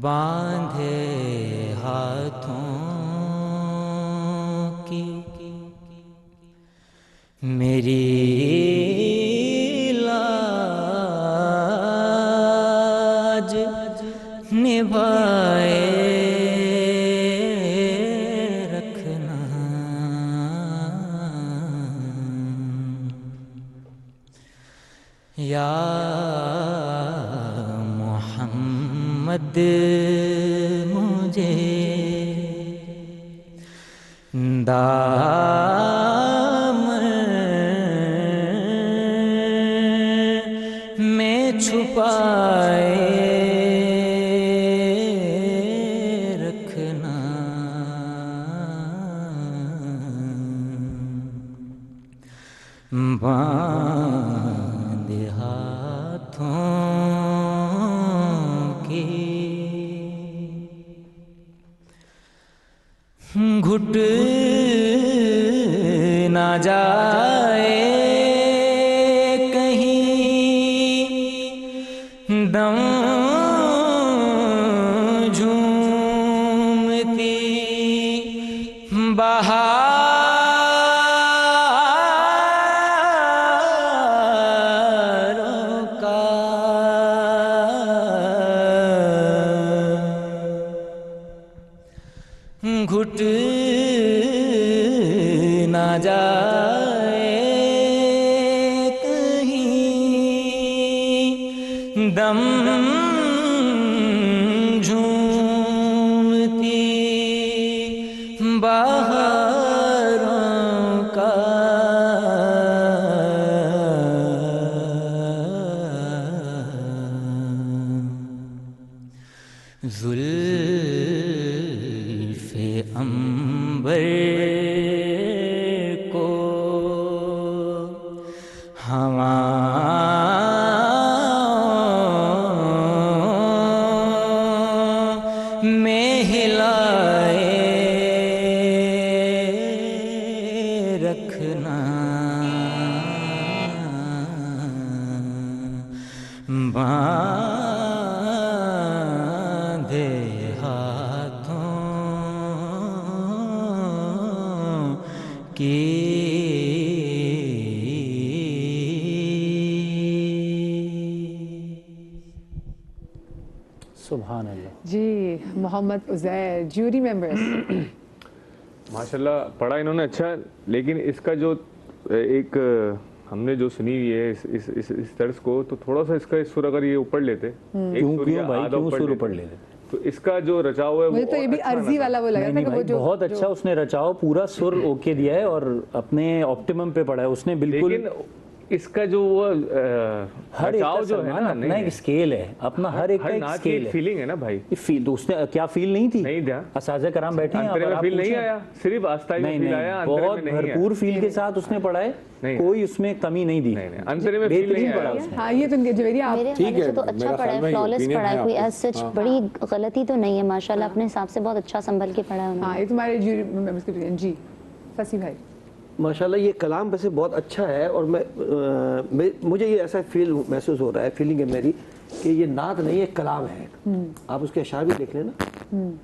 बांधे हाथों की मेरी लाज निभाए रखना। या मोहम्मद मुझे दामन में छुपाए रखना। बांधे हाथों की घुट ना जाए कहीं दम झूमती बहारों का घुट ना जाए कहीं दम झूमती बहारों का। ज़ुल्फ़े अंबर को हवाओं में हिलाए रखना। बांधे हाथों की सुभान अल्लाह। जी मोहम्मद उज़ैर, ज्यूरी मेंबर्स। माशाल्लाह पढ़ा इन्होंने अच्छा, लेकिन इसका जो एक हमने जो सुनी हुई है इस तर्ज को, तो थोड़ा सा इसका सुर अगर ये ऊपर लेते, एक सुर या आधा ऊपर लेते, तो इसका जो रचाव है मुझे तो ये भी अर्जी वाला वो लगा था कि वो जो बहुत अच्छा उसने रचाव पूरा सुर ओके दिया है और अपने ऑप्टिमम पे पढ़ा है उसने बिल्कुल। लेकिन इसका जो वो हर रचाव जो है ना, अपना एक स्केल है, अपना हर एक का एक स्केल है। फीलिंग है ना भाई, फील तो उसने क्या फील नहीं थी? नहीं था। असाज़े कराम बैठे हैं, अंतरे में फील नहीं आया, सिर्फ आस्ताई में फील आया, अंतरे बहुत में नहीं भरपूर फील के साथ उसने पढ़ा है, कोई उसमें कमी नहीं दी। अंतरे में फील नहीं आया। हाँ ये तो जवेरिया आप ठीक है तो अच्छा पढ़ा है, फ्लॉलेस पढ़ा है, कोई एज सच बड़ी गलती तो नहीं है माशाल्लाह, अपने हिसाब से बहुत अच्छा संभल के पढ़ा है उन्होंने। हाँ ये तुम्हारे ज्यूरी मेंबर्स के जी फसी भाई। माशाल्लाह ये कलाम वैसे बहुत अच्छा है और मुझे ये ऐसा फील महसूस हो रहा है, फीलिंग है मेरी कि ये नात नहीं है, कलाम है। आप उसके अशार भी देख लेना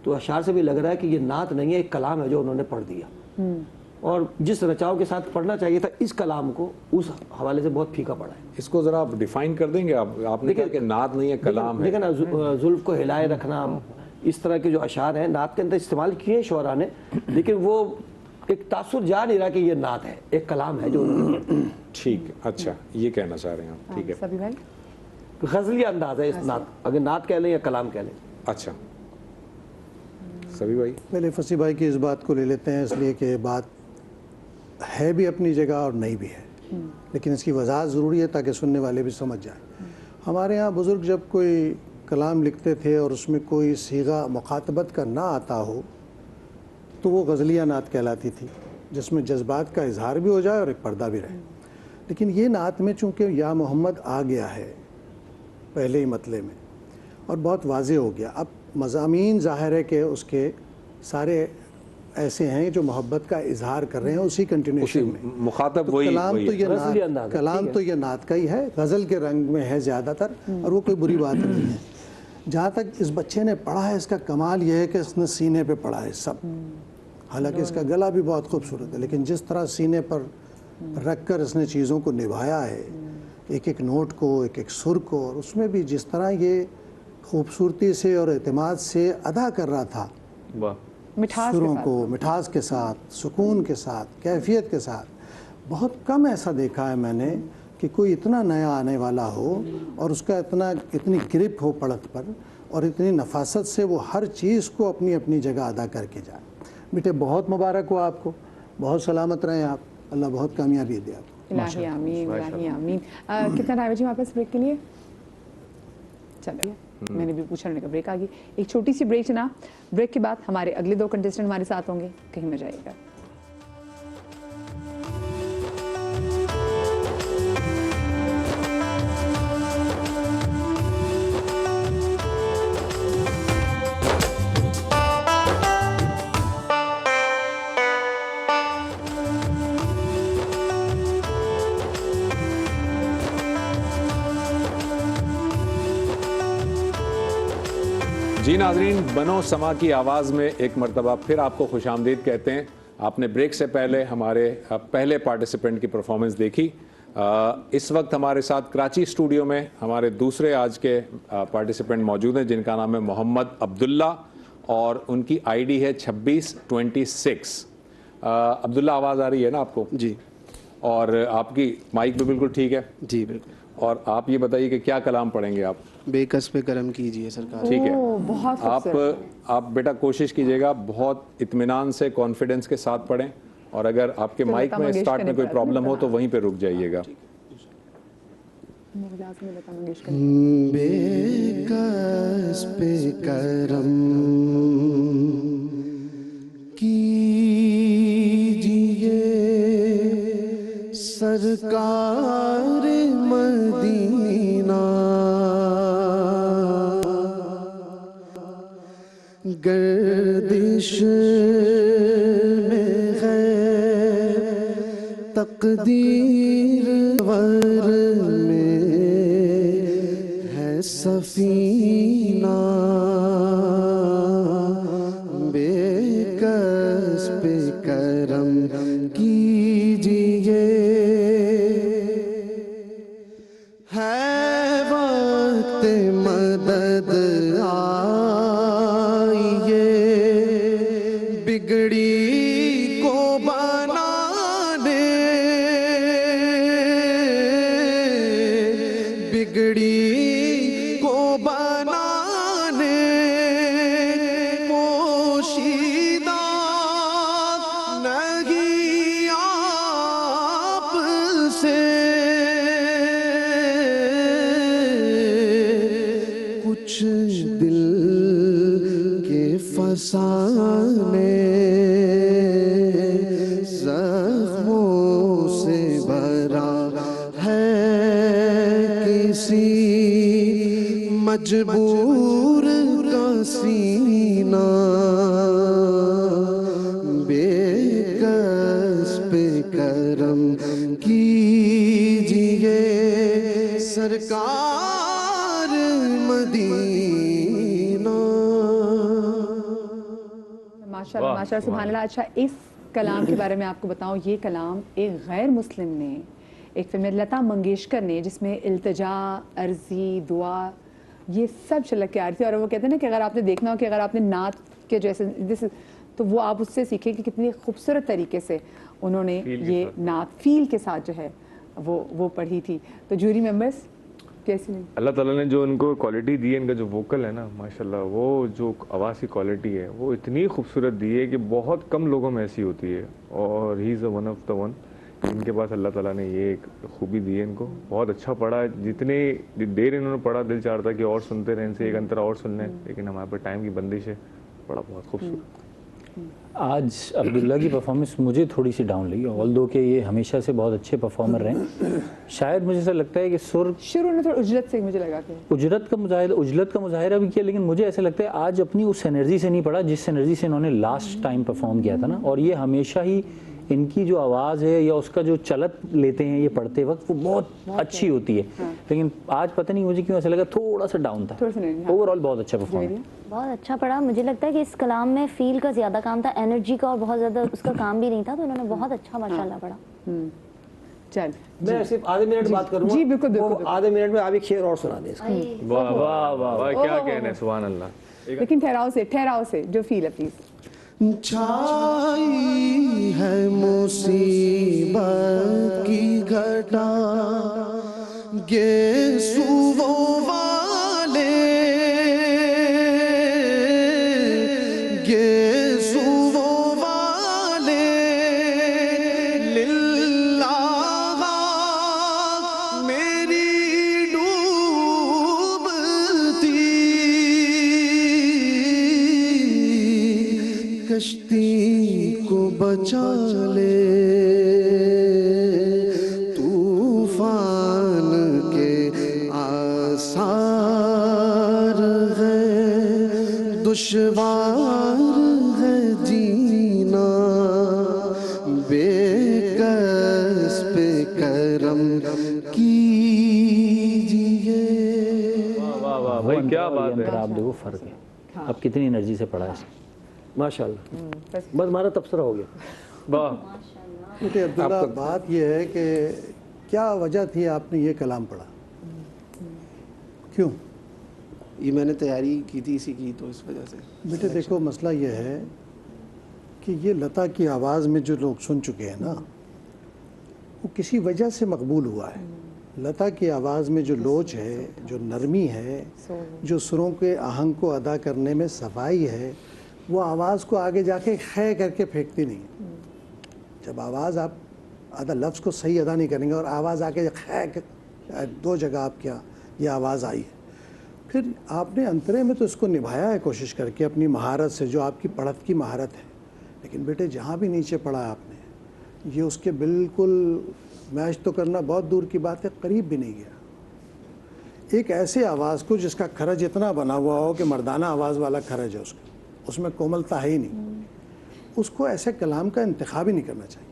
तो अशार से भी लग रहा है कि ये नात नहीं है, एक कलाम है जो उन्होंने पढ़ दिया। और जिस रचाव के साथ पढ़ना चाहिए था इस कलाम को, उस हवाले से बहुत फीका पड़ा है। इसको जरा आप डिफाइन कर देंगे? आपने कहा कि नात नहीं है, कलाम है। देखिए ना, जुल्फ को हिलाए रखना, इस तरह के जो अशार हैं नात के अंदर इस्तेमाल किए शोरा ने, लेकिन वो एक तासुर जा नहीं रहा कि ये नात है, एक कलाम है जो उन्होंने। ठीक, अच्छा ये कहना चाह रहे हैं आप, ठीक है। सभी भाई गजली अंदाज है इस नात, अगर नात कह लें या कलाम कह लें। अच्छा सभी भाई, पहले फसी भाई की इस बात को ले लेते हैं, इसलिए कि बात है भी अपनी जगह और नहीं भी है, लेकिन इसकी वजाहत ज़रूरी है ताकि सुनने वाले भी समझ जाएं। हमारे यहाँ बुज़ुर्ग जब कोई कलाम लिखते थे और उसमें कोई सीगा मुखातबत का ना आता हो तो वो गज़लिया नात कहलाती थी, जिसमें जज्बात का इजहार भी हो जाए और एक पर्दा भी रहे। लेकिन ये नात में चूँकि या मोहम्मद आ गया है पहले ही मतले में और बहुत वाज़े हो गया, अब मज़ामीन ज़ाहिर है कि उसके सारे ऐसे हैं जो मोहब्बत का इजहार कर रहे हैं उसी कंटिन्यूशन में। मुखातब तो वही कलाम वही तो है। ये रसूली अंदाज है, कलाम ठीक है। तो ये नात का ही है, गज़ल के रंग में है ज़्यादातर, और वो कोई बुरी बात नहीं है। जहाँ तक इस बच्चे ने पढ़ा है, इसका कमाल यह है कि इसने सीने पे पढ़ा है सब। हालांकि इसका गला भी बहुत खूबसूरत है, लेकिन जिस तरह सीने पर रख कर इसने चीज़ों को निभाया है, एक एक नोट को, एक एक सुर को, और उसमें भी जिस तरह ये खूबसूरती से और एतमाद से अदा कर रहा था वाह, मिठास के सुरों साथ। को, मिठास के साथ, सुकून के साथ, कैफियत के साथ। बहुत कम ऐसा देखा है मैंने कि कोई इतना नया आने वाला हो और उसका इतनी ग्रिप हो पढ़त पर, और इतनी नफासत से वो हर चीज़ को अपनी अपनी जगह अदा करके जाए। बेटे बहुत मुबारक हो आपको, बहुत सलामत रहें आप, अल्लाह बहुत कामयाबी दे आपको। इलाही आमीन, इलाही आमीन। कितना टाइम है जी हमारे पास ब्रेक के लिए? चलिए, मैंने भी पूछा, उन्होंने कहा ब्रेक आ गई। एक छोटी सी ब्रेक ना, ब्रेक के बाद हमारे अगले 2 कंटेस्टेंट हमारे साथ होंगे, कहीं मत जाइएगा। जी नाजरीन, बनो समा की आवाज़ में एक मरतबा फिर आपको खुशामदीद कहते हैं। आपने ब्रेक से पहले हमारे पहले पार्टिसिपेंट की परफॉर्मेंस देखी। इस वक्त हमारे साथ कराची स्टूडियो में हमारे दूसरे आज के पार्टिसिपेंट मौजूद हैं, जिनका नाम है मोहम्मद अब्दुल्ला और उनकी आईडी है 2626। अब्दुल्ला, आवाज़ आ रही है ना आपको? जी। और आपकी माइक भी बिल्कुल ठीक है? जी बिल्कुल। और आप ये बताइए कि क्या कलाम पढ़ेंगे आप? बेकस पे करम कीजिए सरकार। ठीक है, बहुत खूबसूरत। आप बेटा कोशिश कीजिएगा बहुत इत्मीनान से, कॉन्फिडेंस के साथ पढ़ें, और अगर आपके माइक में स्टार्ट में कोई प्रॉब्लम हो तो वहीं पे रुक जाइएगा। बेकस पे करम कीजिए सरकार मदीना, गर्दिश में है तकदीर वर में है सफीना, बेकस पे करम कीजिए, है वक्त मदद आइए, बिगड़ी को बनाने, बिगड़ी को बनाने पोशीदा नहीं आप से, कुछ दिल के फसाने जख्मों से भरा है किसी मजबूर का सीना, बेकस पे करम कीजिए सरकार मदीना। माशाल्लाह, माशाल्लाह, सुभान अल्लाह। अच्छा, इस कलाम के बारे में आपको बताऊं, ये कलाम एक गैर मुस्लिम ने, एक फिल्म लता मंगेशकर ने, जिसमें इल्तिजा, अर्जी, दुआ, ये सब छलक के आ रही थी। और वो कहते हैं ना कि अगर आपने देखना हो कि अगर आपने नात के जैसे तो वो आप उससे सीखें कि कितनी खूबसूरत तरीके से उन्होंने ये नात फील के साथ जो है वो पढ़ी थी। तो जूरी मेंबर्स कैसी लगी? अल्लाह ताला ने जो इनको क्वालिटी दी है, इनका जो वोकल है ना, माशाल्लाह, वो जो आवाज़ की क्वालिटी है वो इतनी खूबसूरत दी है कि बहुत कम लोगों में ऐसी होती है, और he is one of the one. इनके पास अल्लाह ताला ने ये एक खूबी दी है इनको। बहुत अच्छा पढ़ा, जितने देर इन्होंने पढ़ा दिल चाहता कि और सुनते रहें, इनसे एक अंतरा और सुन लें, लेकिन हमारे पर टाइम की बंदिश है। पढ़ा बहुत खूबसूरत। आज अब्दुल्ला की परफॉर्मेंस मुझे थोड़ी सी डाउन लगी, ऑल्दो के ये हमेशा से बहुत अच्छे परफॉर्मर रहे। शायद मुझे ऐसा लगता है कि सुर शुरू में थोड़ा उजलत से मुझे लगा कि उजलत का मुजाहिरा भी किया, लेकिन मुझे ऐसा लगता है आज अपनी उस एनर्जी से नहीं पड़ा जिस एनर्जी से इन्होंने लास्ट टाइम परफॉर्म किया था ना। और ये हमेशा ही इनकी जो आवाज़ है या उसका जो चलत लेते हैं ये पढ़ते वक्त वो बहुत अच्छी होती है। लेकिन आज पता नहीं मुझे क्यों ऐसा लगा थोड़ा सा डाउन था। ओवरऑल बहुत अच्छा परफॉर्म, बहुत अच्छा पढ़ा। मुझे लगता है कि इस कलाम में फील का ज़्यादा काम था, एनर्जी का और बहुत ज़्यादा उसका काम भी नहीं था, तो उन्होंने बहुत अच्छा माशाल्लाह पढ़ा। चल मैं सिर्फ आधे मिनट बात करूंगा। जी बिल्कुल बिल्कुल। आधे मिनट में आप एक शेर और सुना दें इसका। वाह वाह वाह, क्या कहने, सुभान अल्लाह। लेकिन ठहराव से जो फील है प्लीज। छाई है मुसीबत की घटा, ये सुवों वाले, ये सुवों वाले, लिल्लाह मेरी डूबती कश्ती को बचा ले, तूफान के आसार है, दुश्वार है जीना, बेकस पे करम कीजिए। वाह वाह भाई, क्या बात है। आप देखो फर्क है, अब कितनी एनर्जी से पढ़ा है। माशाल्लाह, बस हमारा तबसरा हो गया। वाह। देखिए अब्दुल्ला, बात यह है कि क्या वजह थी आपने ये कलाम पढ़ा, क्यों? ये मैंने तैयारी की थी इसी की, तो इस वजह से। बेटे देखो, मसला ये है कि ये लता की आवाज़ में जो लोग सुन चुके हैं ना, वो किसी वजह से मकबूल हुआ है। लता की आवाज़ में जो लोच है, जो नरमी है, जो सुरों के आहंग को अदा करने में सफाई है, वो आवाज़ को आगे जाके खे करके फेंकती नहीं। जब आवाज़ आप आधा लफ्ज़ को सही अदा नहीं करेंगे और आवाज़ आके खे, दो जगह आपके यहाँ ये आवाज़ आई है, फिर आपने अंतरे में तो इसको निभाया है कोशिश करके अपनी महारत से, जो आपकी पढ़त की महारत है। लेकिन बेटे जहाँ भी नीचे पढ़ा आपने, ये उसके बिल्कुल मैच तो करना बहुत दूर की बात है, करीब भी नहीं गया। एक ऐसे आवाज़ को जिसका खरज इतना बना हुआ हो कि मर्दाना आवाज़ वाला खरज है उसका, उसमें कोमलता है ही नहीं, उसको ऐसे कलाम का इंतखाब ही नहीं करना चाहिए,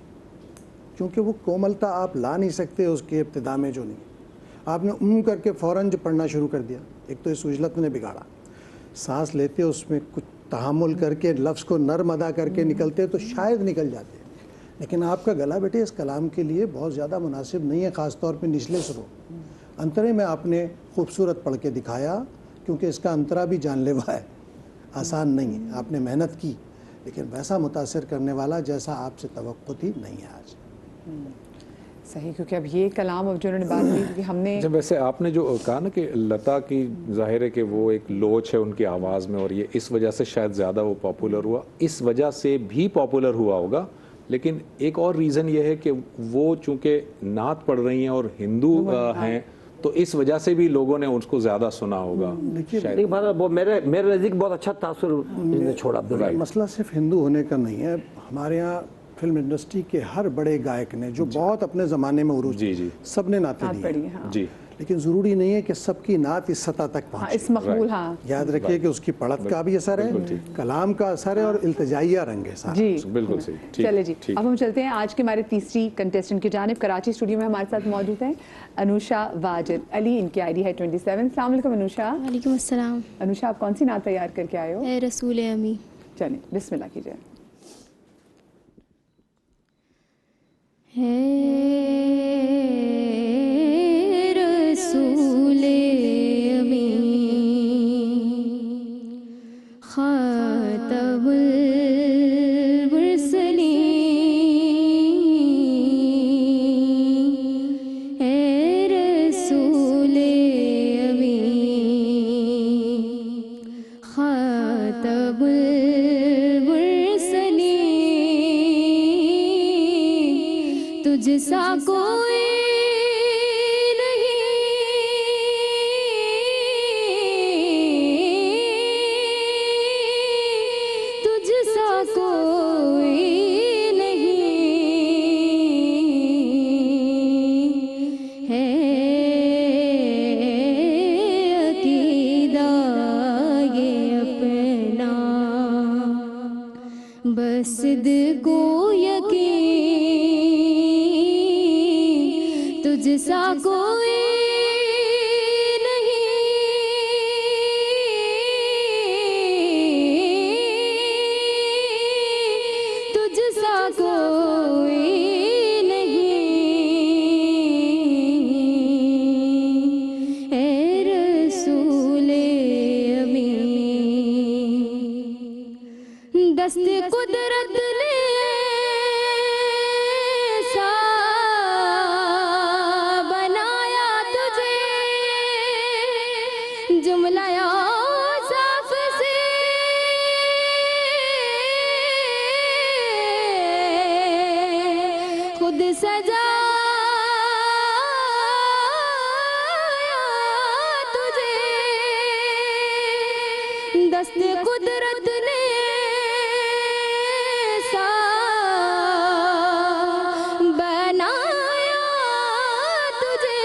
क्योंकि वो कोमलता आप ला नहीं सकते उसके इब्तिदा में। जो नहीं, आपने करके फ़ौरन जो पढ़ना शुरू कर दिया, एक तो इस उजलत ने बिगाड़ा। सांस लेते उसमें कुछ तहामुल करके लफ्ज़ को नर्म अदा करके निकलते तो शायद निकल जाते, लेकिन आपका गला बेटे इस कलाम के लिए बहुत ज़्यादा मुनासिब नहीं है, ख़ास तौर पे निचले सुरों। अंतरे में आपने खूबसूरत पढ़ के दिखाया, क्योंकि इसका अंतरा भी जानलेवा है, आसान नहीं है। आपने मेहनत की, लेकिन वैसा मुतासिर करने वाला जैसा आपसे तवक्को थी नहीं है आज। सही, क्योंकि अब ये कलाम अब जो उन्होंने बात की कि हमने जब वैसे आपने जो कहा ना कि लता की जाहिर है कि वो एक लोच है उनकी आवाज़ में, और ये इस वजह से शायद ज़्यादा वो पॉपुलर हुआ, इस वजह से भी पॉपुलर हुआ होगा। लेकिन एक और रीज़न ये है कि वो चूँकि नात पढ़ रही हैं और हिंदू हैं, तो इस वजह से भी लोगों ने उसको ज़्यादा सुना होगा। देखिए मेरे नज़दीक बहुत अच्छा तासुर छोड़ा अब्दुल्ला। मसला सिर्फ हिंदू होने का नहीं है, हमारे यहाँ फिल्म इंडस्ट्री के हर बड़े गायक ने जो बहुत अपने ज़माने में उरूज, जी सब ने नातें दी हैं। हाँ। जी, लेकिन ज़रूरी नहीं है कि सबकी नात इस सतह तक हाँ, पहुँचे। इस मकबूल, हाँ याद रखिए कि उसकी पढ़त का भी असर है, कलाम का असर है, और इल्तिजाइया रंग है सारा। जी बिल्कुल सही। ठीक, चले जी, ठीक। अब हम चलते हैं आज के हमारे तीसरी कंटेस्टेंट की जानिब। कराची स्टूडियो में हमारे साथ मौजूद हैं अनुषा वाजिद अली, इनकी आईडी है 27। अस्सलाम वालेकुम अनुषा। वालेकुम अस्सलाम। अनुषा, आप कौन सी नात तैयार करके आए हो? ए रसूल अमी। चलिए बिस्मिल्लाह कीजिए। है रसूल अमी खातमुल मुरसलीन, है रसूल अमी खातमुल तुझसा कोई नहीं, तुझसा कोई तुझसा कोई नहीं, तुझसा कोई नहीं, ए रसूले अमी। दस्त कुदरत ने सा बनाया तुझे, जुमलाया साफ से खुद सजाया तुझे, दस्त कुदरत ने सा बनाया तुझे,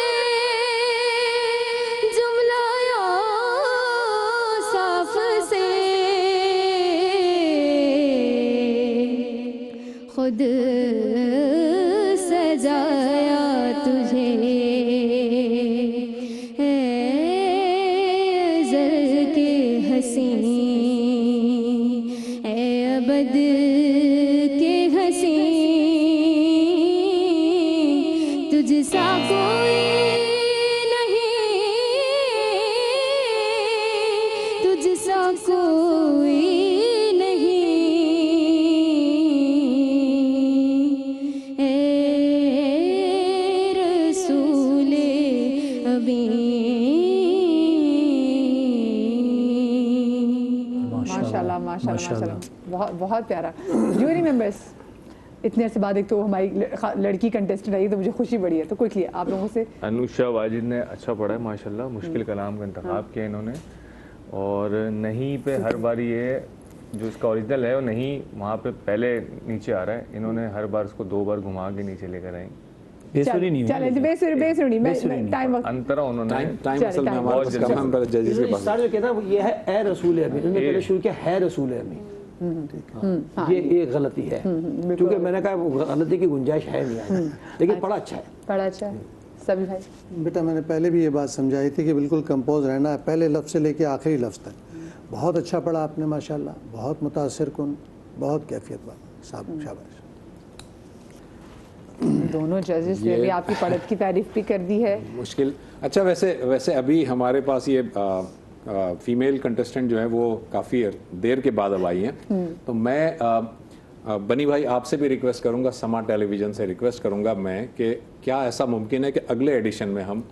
जुमलाया साफ से खुद सजाया तुझे, ए अज़ल के हसीं, ए अबद के हसीं, तुझसा कोई नहीं, तुझसा कोई नहीं, ए रसूले अबी। माशाल्लाह माशाल्लाह माशाल्लाह, बहुत बहुत प्यारा। ज्यूरी मेंबर्स, इतने अरसे बाद एक तो हमारी लड़की कंटेस्टेंट आई तो मुझे खुशी बड़ी है, तो क्विकली आप लोगों से। अनुषा वाजिद ने अच्छा पढ़ा है माशाल्लाह, मुश्किल कलाम का इंतखाब किया इन्होंने, और नहीं पे हर बार ये जो इसका ओरिजिनल है वो नहीं वहाँ पे पहले नीचे आ रहा है, इन्होंने हर बार उसको 2 बार घुमा के नीचे लेकर आई। बेसुरी नहीं हुई। चले बेसुरी नहीं, मैं टाइम अंतरा उन्होंने टाइम असल में हमारे पास कम है, हम जजेस के पास सारे जो कहता है वो ये है ए रसूल अमी, उन्होंने पहले शुरू किया है रसूल अमी, ये गलती है, क्योंकि मैंने कहा वो गलती की गुंजाइश है नहीं है, लेकिन पढ़ा अच्छा है, पढ़ा अच्छा है। सभी भाई बेटा मैंने पहले भी ये बात समझाई थी कि बिल्कुल कंपोज रहना है, पहले लफ्ज़ से लेके आखिरी लफ्ज़ तक। बहुत अच्छा पढ़ा आपने माशाल्लाह, बहुत मुतासिर कुन, बहुत कैफियत वाला, शाबाश। दोनों जजेस ने भी आपकी पढ़त की तारीफ भी कर दी है। मुश्किल। अच्छा, वैसे अभी हमारे पास ये फीमेल कंटेस्टेंट जो है वो काफ़ी देर के बाद अब आई हैं, तो मैं बनी भाई आपसे भी रिक्वेस्ट करूंगा, समा टेलीविज़न से रिक्वेस्ट करूंगा मैं कि क्या ऐसा मुमकिन है कि अगले एडिशन में हम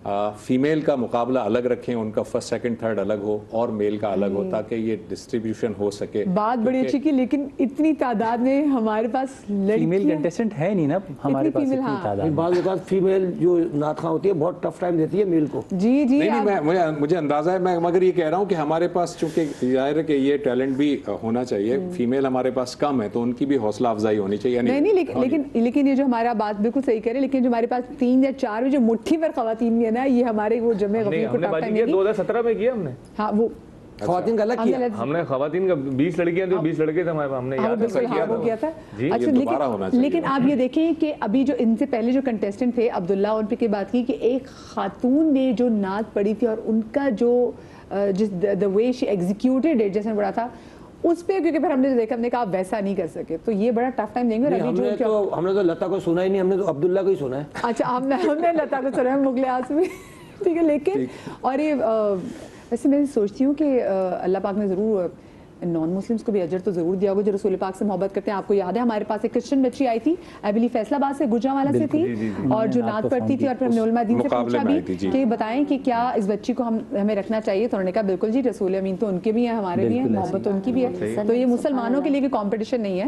फीमेल का मुकाबला अलग रखें, उनका फर्स्ट सेकंड थर्ड अलग हो और मेल का अलग हो, ताकि ये डिस्ट्रीब्यूशन हो सके। बात बड़ी अच्छी की, लेकिन इतनी तादाद में हमारे पास फीमेल कंटेस्टेंट है नहीं ना हमारे पास इतनी तादाद। बात होता है फीमेल जो नातखा होती है बहुत टफ टाइम देती है मेल को। जी जी नहीं, मुझे अंदाजा है, मैं मगर ये कह रहा हूँ कि हमारे पास चूंकि जाहिर है कि ये टैलेंट भी होना चाहिए, फीमेल हमारे पास कम है तो उनकी भी हौसला अफजाई होनी चाहिए। नहीं, लेकिन ये जो हमारा बात बिल्कुल सही करे, लेकिन जो हमारे पास 3 या 4 जो मुट्ठी भर खवातीन है ना, ये हमारे वो जमे गफीर को टफ टाइम 2017 में किया हमने। हाँ, वो खवातीन का अलग किया हमने, खवातीन का 20 लड़कियां जो 20 लड़के थे हमारे पास, हमने याद किया था। अच्छा, लेकिन आप ये देखें कि अभी जो इनसे पहले जो कंटेस्टेंट थे अब्दुल्ला, उन पे की बात की कि एक खातून ने जो नात पढ़ी थी और उनका जो the way she executed it, जैसे बड़ा था उस पे, क्योंकि फिर हमने देखा, हमने कहा वैसा नहीं कर सके, तो ये बड़ा टफ टाइम देंगे। हमने तो लता को सुना ही नहीं, हमने तो अब्दुल्ला को ही सुना है। अच्छा, हमने लता को सुना है, मुगले आसमी, ठीक है। लेकिन और ये वैसे मैं सोचती हूँ कि अल्लाह पाक ने ज़रूर नॉन मुस्लिम्स को भी अजर तो ज़रूर दिया होगा जो रसूल पाक से मोहब्बत करते हैं। आपको याद है हमारे पास एक क्रिश्चियन बच्ची आई थी, आई बिलीव फैसलाबाद से, गुजरावाला से थी, और जो नात पढ़ती थी, और फिर हमने उलमा दीन से पूछा भी कि बताएं कि क्या इस बच्ची को हमें रखना चाहिए, तो उन्होंने कहा बिल्कुल जी, रसूल अमीन तो उनके भी हैं, हमारे भी हैं, मोहब्बत तो उनकी भी है। तो ये मुसलमानों के लिए भी कॉम्पिटिशन नहीं है,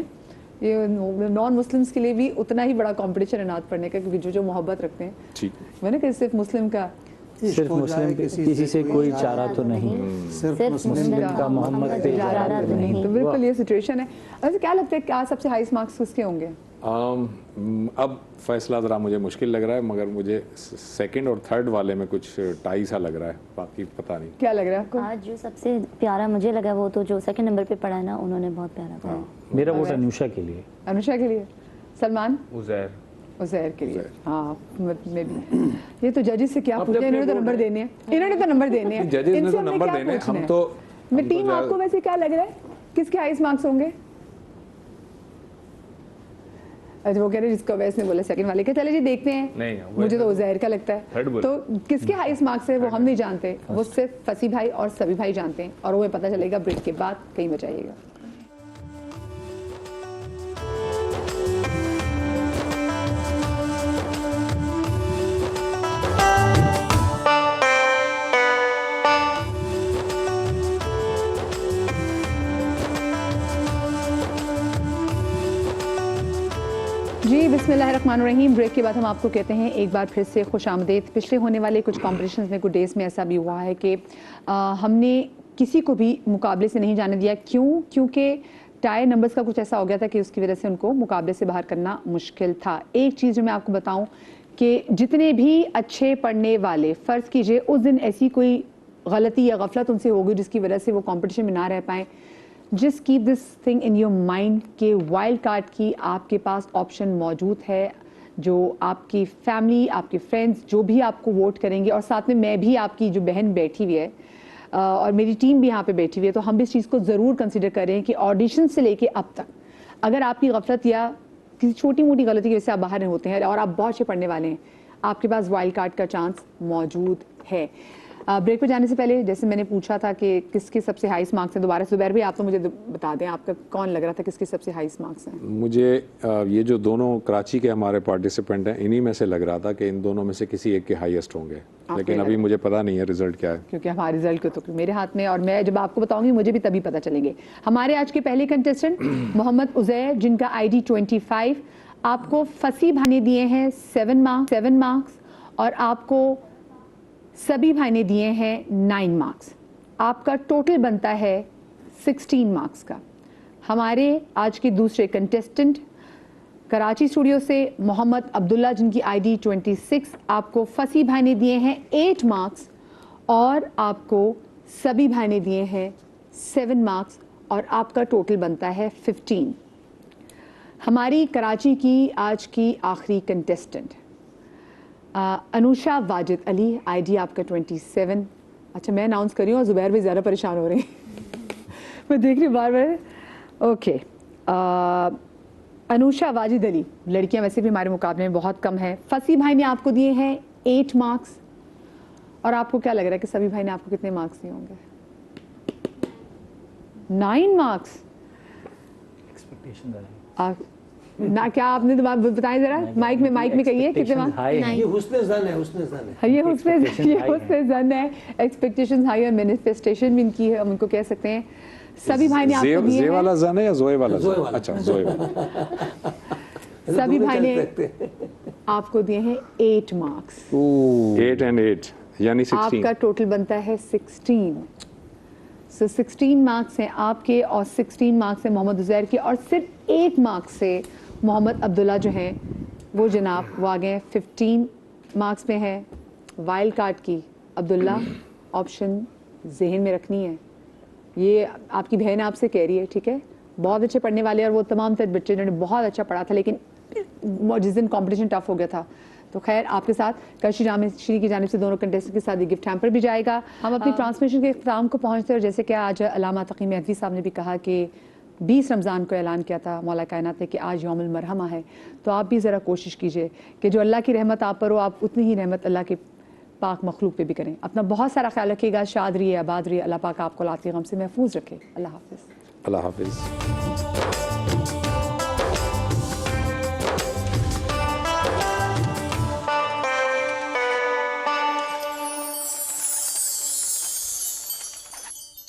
ये नॉन मुस्लिम्स के लिए भी उतना ही बड़ा कॉम्पिटिशन है नात पढ़ने का, क्योंकि जो मोहब्बत रखते हैं, मैंने कहा सिर्फ मुस्लिम का, सिर्फ मुस्लिम किसी से कोई चारा तो नहीं, सिर्फ मुस्लिम का मोहम्मद पे चारा तो नहीं। तो बिल्कुल ये सिचुएशन है। वैसे क्या लगता है क्या सबसे हाईएस्ट मार्क्स किसके होंगे? अब फैसला ज़रा मुझे मुश्किल लग रहा है, मगर मुझे सेकंड और थर्ड वाले में कुछ टाई सा लग रहा है, बाकी पता नहीं। क्या लग रहा है आपको? आज जो सबसे प्यारा मुझे लगा वो तो जो सेकंड नंबर पे पढ़ा है ना, उन्होंने बहुत प्यारा पढ़ा। मेरा वोट अनुषा के लिए। अनुषा के लिए। सलमान? उज़ैर। उज़ैर के लिए। हाँ मैं भी, ये तो जजेस से क्या पूछे, इन्होंने तो नंबर देने हैं, इन्होंने तो नंबर देने हैं, जजेस ने इनसे तो हमने नंबर क्या देने हैं, पूछना हम है? तो मैं टीम, आपको वैसे क्या लग रहा है किसके हाईएस्ट मार्क्स होंगे? अच्छा वो कह रहे जिसको वैसे ने बोला सेकंड वाले के, चले जी देखते हैं। नहीं, मुझे तो उज़ैर का लगता है। थर्ड बोला। तो किसके हाईएस्ट मार्क्स है वो हम नहीं जानते, वो सिर्फ फसी भाई और सभी भाई जानते हैं, और वो पता चलेगा ब्रेक के बाद, कहीं बचाइएगा। जी बिस्मिल्लाहिर्रहमानिर्रहीम। ब्रेक के बाद हम आपको कहते हैं एक बार फिर से खुशामदीद। पिछले होने वाले कुछ कॉम्पिटिशन्स में, कुछ डेज़ में ऐसा भी हुआ है कि हमने किसी को भी मुकाबले से नहीं जाने दिया। क्यों? क्योंकि टायर नंबर्स का कुछ ऐसा हो गया था कि उसकी वजह से उनको मुकाबले से बाहर करना मुश्किल था। एक चीज़ जो मैं आपको बताऊँ कि जितने भी अच्छे पढ़ने वाले, फ़र्ज़ कीजिए उस दिन ऐसी कोई गलती या गफलत उनसे हो गई जिसकी वजह से वो कॉम्पिटिशन में ना रह पाएँ, just keep this thing in your mind कि वाइल्ड कार्ड की आपके पास ऑप्शन मौजूद है। जो आपकी फैमिली, आपके फ्रेंड्स जो भी आपको वोट करेंगे, और साथ में मैं भी, आपकी जो बहन बैठी हुई है और मेरी टीम भी यहाँ पे बैठी हुई है, तो हम भी इस चीज़ को ज़रूर कंसिडर करें कि ऑडिशन से लेके अब तक अगर आपकी गफलत या किसी छोटी मोटी गलती की वजह से आप बाहर नहीं होते हैं और आप बहुत अच्छे पढ़ने वाले हैं, आपके पास वाइल्ड कार्ड का चांस मौजूद है। ब्रेक पे जाने से पहले जैसे मैंने पूछा था कि किसके सबसे हाईएस्ट मार्क्स हैं, दोबारा जुबैर भी आप तो मुझे बता दें, आपका कौन लग रहा था किसके सबसे हाईएस्ट मार्क्स हैं? मुझे ये जो दोनों कराची के हमारे पार्टिसिपेंट हैं, इन्हीं में से लग रहा था कि इन दोनों में से किसी एक के हाईएस्ट होंगे, लेकिन अभी मुझे पता नहीं है रिजल्ट क्या है, क्योंकि हमारे रिजल्ट को तो मेरे हाथ में, और मैं जब आपको बताऊंगी मुझे भी तभी पता चलेंगे। हमारे आज के पहले कंटेस्टेंट मोहम्मद उज़ैर, जिनका ID 25, आपको फसी भाई ने दिए हैं 7 मार्क्स और आपको सभी भाई ने दिए हैं 9 मार्क्स। आपका टोटल बनता है 16 मार्क्स का। हमारे आज के दूसरे कंटेस्टेंट कराची स्टूडियो से मोहम्मद अब्दुल्ला, जिनकी ID 26, आपको फसी भाई ने दिए हैं 8 मार्क्स और आपको सभी भाई ने दिए हैं 7 मार्क्स और आपका टोटल बनता है 15। हमारी कराची की आज की आखिरी कंटेस्टेंट अनुषा वाजिद अली, ID आपका 27। अच्छा मैं अनाउंस कर रही हूँ और ज़ुबैर भी ज़्यादा परेशान हो रहे हैं मैं देख रही हूँ बार बार। ओके, अनुषा वाजिद अली, लड़कियाँ वैसे भी हमारे मुकाबले में बहुत कम है। फसी भाई ने आपको दिए हैं 8 मार्क्स, और आपको क्या लग रहा है कि सभी भाई ने आपको कितने मार्क्स दिए होंगे? 9 मार्क्स। ना क्या आपने तो बताएं जरा, माइक में कहिए कितने मार्क्स? ये हुस्न ज़न है, हुस्न ज़न है। ये हुस्न ज़न है, एक्सपेक्टेशंस हाई और मैनिफेस्टेशन भी इनकी है, हम उनको कह सकते हैं। सभी भाई ने आपको दिए हैं, वाला ज़न है या जोए वाला? अच्छा जोए वाला। सभी भाई ने आपको दिए हैं 8 मार्क्स। 8 and 8 यानी 16। आपका टोटल बनता है 16। सो 16 मार्क्स हैं आपके और 16 मार्क्स हैं मोहम्मद उज़ैर के, और सिर्फ 8 मार्क्स से मोहम्मद अब्दुल्ला जो हैं वो जनाब वो आ गए 15 मार्क्स में है। वाइल्ड कार्ड की अब्दुल्ला ऑप्शन जहन में रखनी है, ये आपकी बहन आपसे कह रही है, ठीक है? बहुत अच्छे पढ़ने वाले और वो तमाम तर बच्चे जिन्होंने बहुत अच्छा पढ़ा था, लेकिन जिस दिन कंपटीशन टफ हो गया था, तो खैर आपके साथ कशी जाम श्री की जानिब से दोनों कंटेस्टेंट के साथ ये गिफ्ट हैम्पर भी जाएगा। हम अपनी ट्रांसमिशन के इख्तिताम को पहुँचते हैं, और जैसे कि आज अल्लामा तकी मेहदी साहब ने भी कहा कि 20 रमज़ान को ऐलान किया था मौला कायनात ने कि आज यौमुल मरहमा है, तो आप भी ज़रा कोशिश कीजिए कि जो अल्लाह की रहमत आप पर हो, आप उतनी ही रहमत अल्लाह के पाक मखलूक पे भी करें। अपना बहुत सारा ख्याल रखिएगा, शाद रहिए, आबाद रहिए, अल्लाह पाक आपको लाती गम से महफूज रखे। अल्लाह हाफिज़। अल्लाह हाफिज़।